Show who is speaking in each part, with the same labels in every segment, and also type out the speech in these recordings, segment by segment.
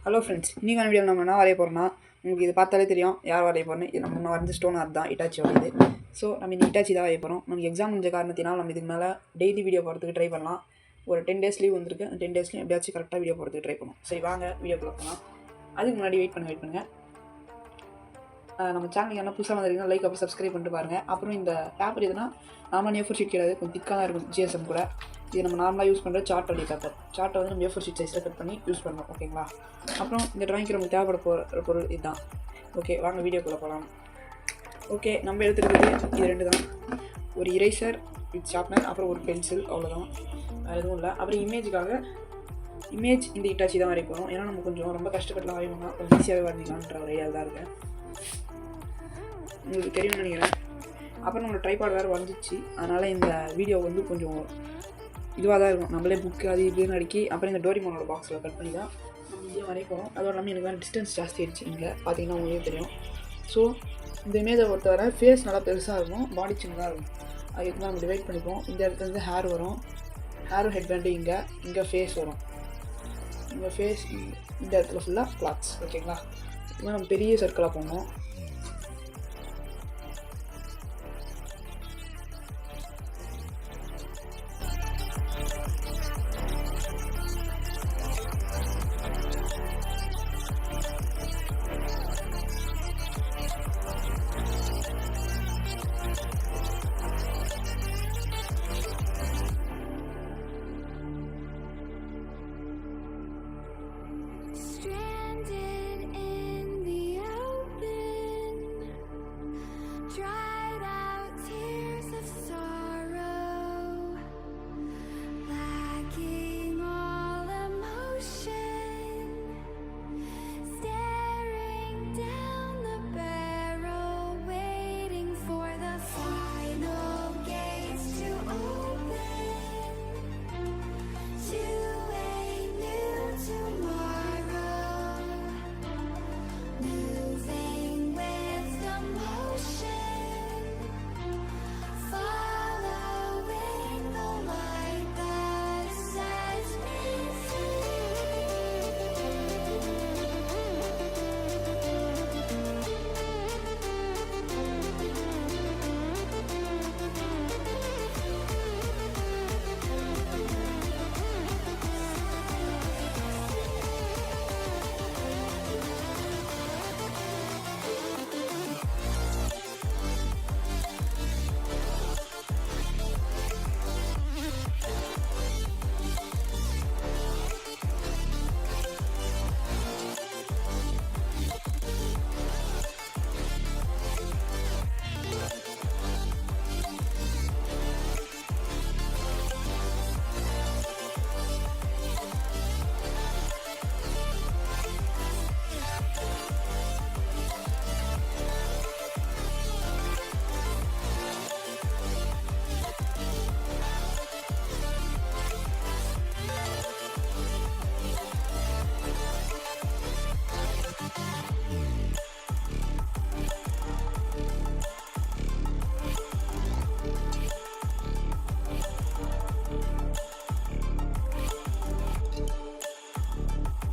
Speaker 1: Hello friends, இன்றைக்கான video நம்ம என்ன வரைய போகிறோம்னா, உங்களுக்கு இது பார்த்தாலே தெரியும் யார் வரைய போகிறோன்னு. இது நம்ம வரைஞ்ச ஸ்டோன் ஆர்ட் தான், இட்டாச்சி வரையுது. ஸோ நம்ம இந்த இட்டாச்சி தான் வரைய போகிறோம். நமக்கு எக்ஸாம் முடிஞ்ச காரணத்தினால் நம்ம இதுக்கு மேலே டெய்லி வீடியோ போகிறதுக்கு ட்ரை பண்ணலாம். ஒரு 10 டேஸ் லீவ் வந்திருக்கு. அந்த 10 டேஸ்லையும் எப்படியாச்சும் கரெக்டாக வீடியோ போகிறதுக்கு ட்ரை பண்ணுவோம். சரி வாங்க வீடியோக்குள்ள போகலாம். அதுக்கு முன்னாடி வெயிட் பண்ணுங்கள். நம்ம சேனலுக்கு என்ன புதுசாக வந்திருக்கீங்கன்னா லைக் அப்புறம் சப்ஸ்கிரைப் பண்ணிட்டு பாருங்கள். அப்புறம் இந்த பேப்பர் எதுனா நார்மலாக A4 ஷீட் கிடையாது, கொஞ்சம் திக்காக தான் இருக்கும். GSM கூட இது நம்ம நார்மலாக யூஸ் பண்ணுற சார்ட் வழி பேப்பர். சார்ட்டை வந்து நம்ம A4 ஷீட் சைஸில் கட் பண்ணி யூஸ் பண்ணணும். ஓகேங்களா? அப்புறம் இந்த ட்ராயிங்க்கு நமக்கு தேவைப்பட போகிற பொருள் இதுதான். ஓகே வாங்க வீடியோக்குள்ளே போகலாம். ஓகே, நம்ம எடுத்துருக்கிறது இது 2 தான். ஒரு இரேசர் வித் ஷார்ப்னர், அப்புறம் ஒரு பென்சில், அவ்வளோதான். வேறு எதுவும் இல்லை. அப்புறம் இமேஜ் இந்த இட்டாச்சி தான் வரைய போகிறோம். ஏன்னா நம்ம கொஞ்சம் ரொம்ப கஷ்டப்பட்டுலாம் வரையணும்னா கொஞ்சம் ஈஸியாகவே வரைஞ்சிக்கலான்ற ஒரு ஐடியாவில் தான் இருக்கேன். உங்களுக்கு தெரியும்னு நினைக்கிறேன். அப்புறம் நம்மளோட ட்ரைபாட் வேறு வரைஞ்சிச்சு. அதனால் இந்த வீடியோ வந்து கொஞ்சம் இதுவாக தான் இருக்கும். நம்மளே புக்கு அது இதுன்னு அடுக்கி அப்புறம் இந்த டோரிமானோட பாக்ஸில் கட் பண்ணி தான் நம்ம இங்கே வரைய போகிறோம். அதுவும் இல்லாமல் எனக்கு வேறு டிஸ்டன்ஸ் ஜாஸ்தி ஆயிடுச்சு. இங்கே பார்த்தீங்கன்னா உங்களுக்கு தெரியும். ஸோ இந்த இமேஜை பொறுத்தவரை ஃபேஸ் நல்லா பெருசாக இருக்கும், பாடி சின்னதாக இருக்கும். அதுக்கு தான் நம்ம டிவைட் பண்ணிப்போம். இந்த இடத்துல இருந்து ஹேர் வரும், ஹேரும் ஹெட் பேண்டு இங்கே ஃபேஸ் வரும். இங்கே ஃபேஸ் இந்த இடத்துல ஃபுல்லாக கிளாத்ஸ். ஓகேங்களா? இப்போ நம்ம பெரிய சர்க்கிளாக போகணும்.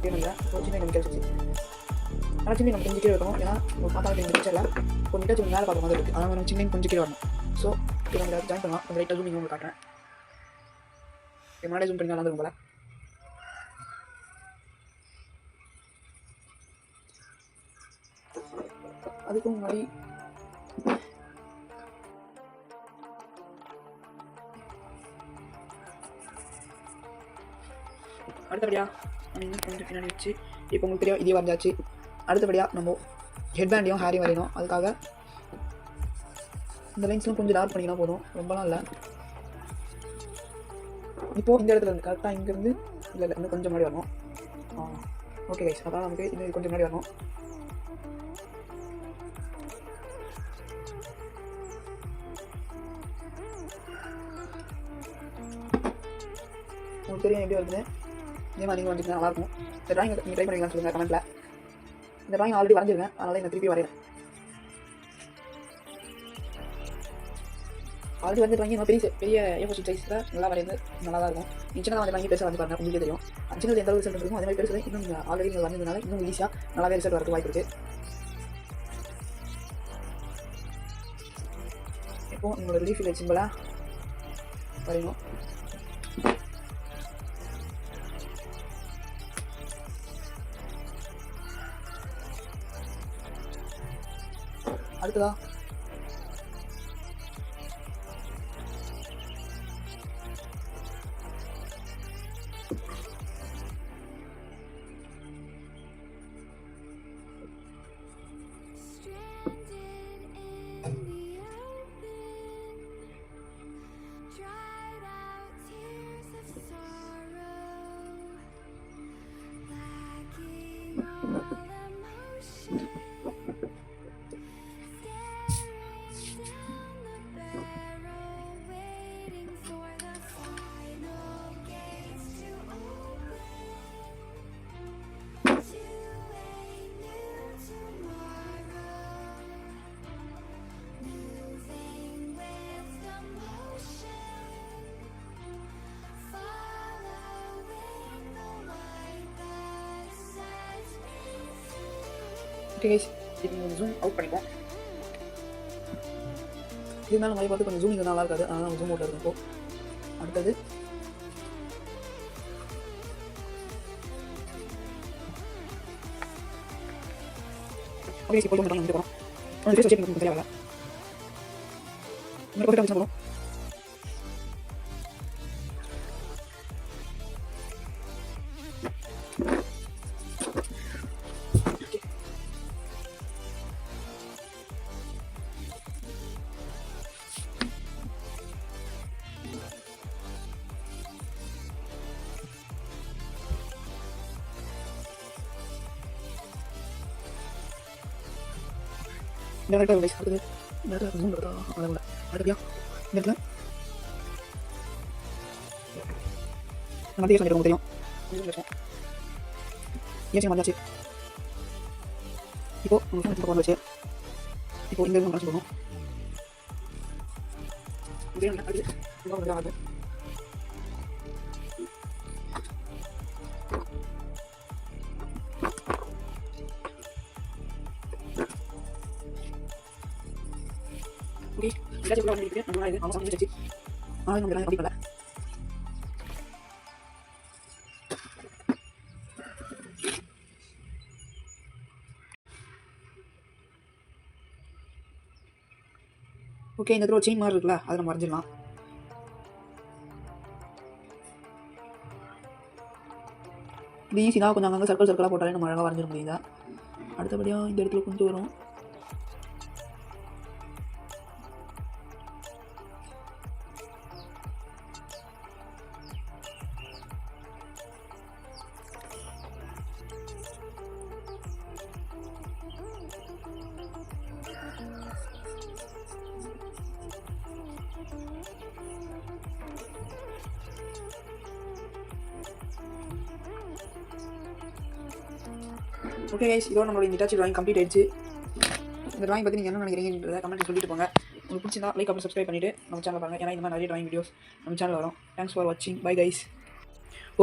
Speaker 1: வேணுங்களா? ஒரு சின்ன கெமிக்கல் வச்சு ஆனால் சின்ன நம்ம கொஞ்சம் கீழே இருக்கணும். ஏன்னா ஒரு பார்த்தா இந்த பிக்சரில் கொஞ்சம் நீட்டாக கொஞ்சம் மேலே பார்க்குற மாதிரி இருக்குது. அதனால் நம்ம சின்ன கொஞ்சம் கீழே வரணும். ஸோ இப்போ நம்ம ஜாயின் பண்ணலாம். கொஞ்சம் லைட்டாக ஜூமிங் உங்களுக்கு காட்டுறேன். இது முன்னாடி ஜூம் பண்ணி நல்லா இருக்கும் போல. அதுக்கும் முன்னாடி அடுத்தபடியாக நம்ம இன்னும் கொஞ்சம் பின்னாடி வச்சு இப்போ உங்களுக்கு தெரியும் இதே வரைஞ்சாச்சு. அடுத்தபடியாக நம்ம ஹெட் பேண்டையும் ஹேரையும் வரையணும். அதுக்காக இந்த லைன்ஸ்லாம் கொஞ்சம் டார்க் பண்ணிங்கன்னா போதும், ரொம்பலாம் இல்லை. இப்போது இந்த இடத்துல இருந்து கரெக்டாக இங்கேருந்து இல்லை இன்னும் கொஞ்சம் முன்னாடி வரணும். ஓகே கைஸ், அதான் நமக்கு இன்னும் கொஞ்சம் முன்னாடி வரணும். உங்களுக்கு தெரியும் எப்படி வருதுன்னு. இதே மாதிரி நீங்கள் வந்துட்டு நல்லாயிருக்கும். இந்த ட்ராயிங் நீங்கள் ட்ரை பண்ணிக்கலாம்னு சொல்லுங்கள் கமெண்ட்டில். இந்த ட்ராயிங் ஆல்ரெடி வரைஞ்சிருக்கேன், அதனால் நான் திருப்பி வரைகிறேன். ஆல்ரெடி வந்து வாங்கி பெரிய பெரிய A4 சைஸில் நல்லா வரைந்து நல்லா தான் இருக்கும். நீங்கள் சின்னதாக வந்து வாங்கி பெருசாக வந்து பாருங்கள், உங்களுக்கே தெரியும். சின்னது எந்த அளவுக்கு ரிசல்ட் இருக்கும், அதே மாதிரி பெருசு இன்னும் நீங்கள் ஆல்ரெடி நீங்கள் வந்ததுனால இன்னும் ஈஸியாக நல்லாவே ரிசல்ட் வரதுக்கு வாய்ப்பு இருக்குது. இப்போது உங்களோட ரிலீஃபில் சிம்பிளாக வரையணும். அடுத்ததா ஓகே கைஸ், இப்போ நீங்கள் ஜூம் அவுட் பண்ணிப்போம். இருந்தாலும் நிறைய பார்த்து கொஞ்சம் ஜூமிங் நல்லா இருக்காது, அதனால் ஜூம் அவுட் இருக்கும். அடுத்தது ஓகே, இப்போ மட்டும் வந்து போகிறோம். ஃபேஸ் வச்சு கொஞ்சம் சரியாக இன்னொரு பக்கெட்டாக வச்சு போகிறோம். இந்த இடத்துல கைஸ் அடுத்தது இந்த இடத்துல ஜூம் எடுத்தா அவ்வளோ அடுத்ததியா இந்த இடத்துல மத்திய சொல்லிட்டு தெரியும். ஏன் வந்தாச்சு. இப்போ உங்களுக்கு ஃபோன் கொண்டு வச்சு இப்போ இந்த இடத்துல சொல்லணும். இதே அடுத்து இன்னொரு ஆகுது. ஓகே, இதாச்சும் கூட பண்ணிட்டு நம்ம இது அவன் சமைச்சு வச்சு ஆனால் நம்ம அப்படி பண்ணல. ஓகே, இந்த இடத்துல ஒரு செயின் மாதிரி இருக்குல்ல, அதை நம்ம வரைஞ்சிடலாம். இது ஈஸி தான், கொஞ்சம் அங்கங்கே சர்க்கிள் சர்க்கிளாக போட்டாலே நம்ம அழகாக வரைஞ்சிட முடியுதா. அடுத்தபடியாக இந்த இடத்துல கொஞ்சம் வரும். ஓகே கைஸ், இதோட நம்மளோட ஹிட்டாச்சி ட்ராயிங் கம்ப்ளீட் ஆயிடுச்சு. இந்த ட்ராயிங் பற்றி நீங்கள் என்ன நினைக்கிறீங்கன்றத கமெண்ட் சொல்லிட்டு போங்க. உங்களுக்கு பிடிச்சிருந்தா லைக் அப்புறம் சப்ஸ்கிரைப் பண்ணிவிட்டு நம்ம சேனல் பாருங்கள், ஏன்னா இந்த மாதிரி நிறைய ட்ராயிங் வீடியோஸ் நம்ம சேனல் வரும். தேங்க்ஸ் ஃபார் வாட்சிங், பை கைஸ்.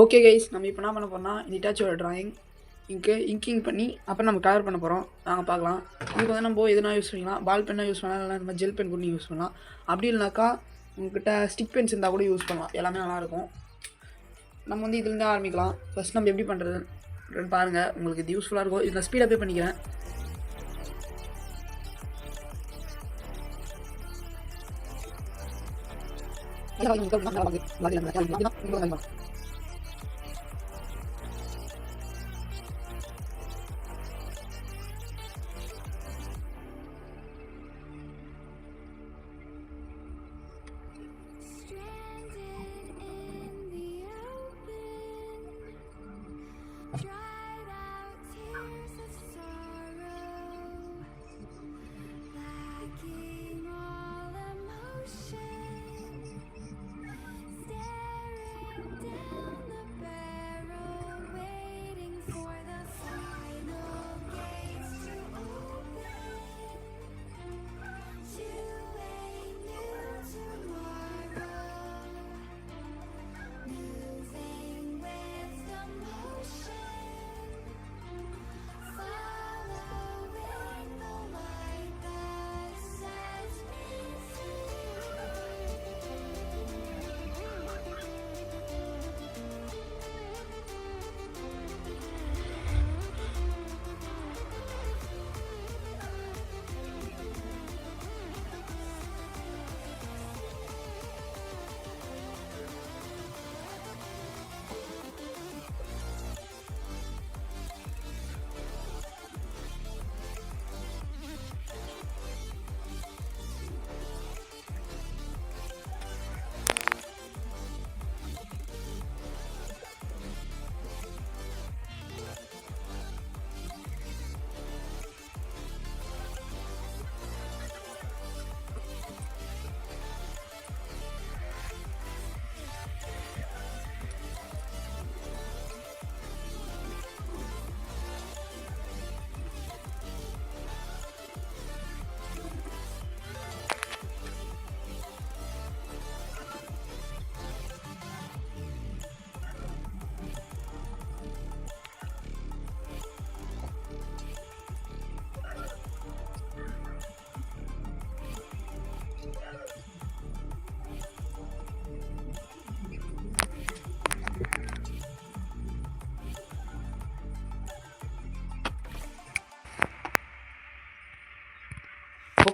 Speaker 1: ஓகே கைஸ், நம்ம இப்போ என்ன பண்ண போகிறோம்னா இந்த ஹிட்டாச்சியோட ட்ராயிங் இங்கிங் பண்ணி அப்புறம் நம்ம கலர் பண்ண போகிறோம். நாங்கள் பார்க்கலாம். இதுக்கு வந்து நம்ம எதுனா யூஸ் பண்ணிக்கலாம், பால் பென்னாக யூஸ் பண்ணலாம், இல்லை இந்த மாதிரி ஜெல் பென் கூட யூஸ் பண்ணலாம். அப்படி இல்லைனாக்கா உங்கள்கிட்ட ஸ்டிக் பென்ஸ் இருந்தால் கூட யூஸ் பண்ணலாம், எல்லாமே நல்லாயிருக்கும். நம்ம வந்து இதுலேருந்து ஆரம்பிக்கலாம். ஃபஸ்ட் நம்ம எப்படி பண்ணுறது பாருங்கள், உங்களுக்கு இது யூஸ்ஃபுல்லாக இருக்கும். இதில் ஸ்பீடாக பே பண்ணிக்கிறேன்.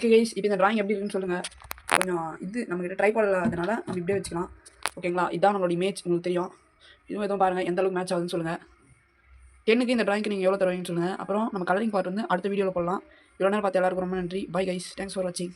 Speaker 1: ஓகே கைஸ், இப்போ இந்த டிராயிங் எப்படி இருக்குன்னு சொல்லுங்கள். கொஞ்சம் இது நம்மக்கிட்ட ட்ரைபாட் இல்லாததுனால நம்ம இப்படியே வச்சுக்கலாம். ஓகேங்களா, இதான் நம்மளோட இமேஜ். உங்களுக்கு தெரியும். இதுவும் எதுவும் பாருங்கள் எந்த அளவுக்கு மேட்ச் ஆகுதுன்னு சொல்லுங்கள். 10க்கு இந்த டிராயிங்க்கு நீங்கள் எவ்வளோ தருவீங்கன்னு சொல்லுங்கள். அப்புறம் நம்ம கலரிங் பார்ட் வந்து அடுத்த வீடியோவில் போடலாம். இவ்வளோ நேரம் பார்த்து எல்லாருக்கும் ரொம்ப நன்றி. பை கைஸ், தேங்க்ஸ் ஃபார் வாட்சிங்.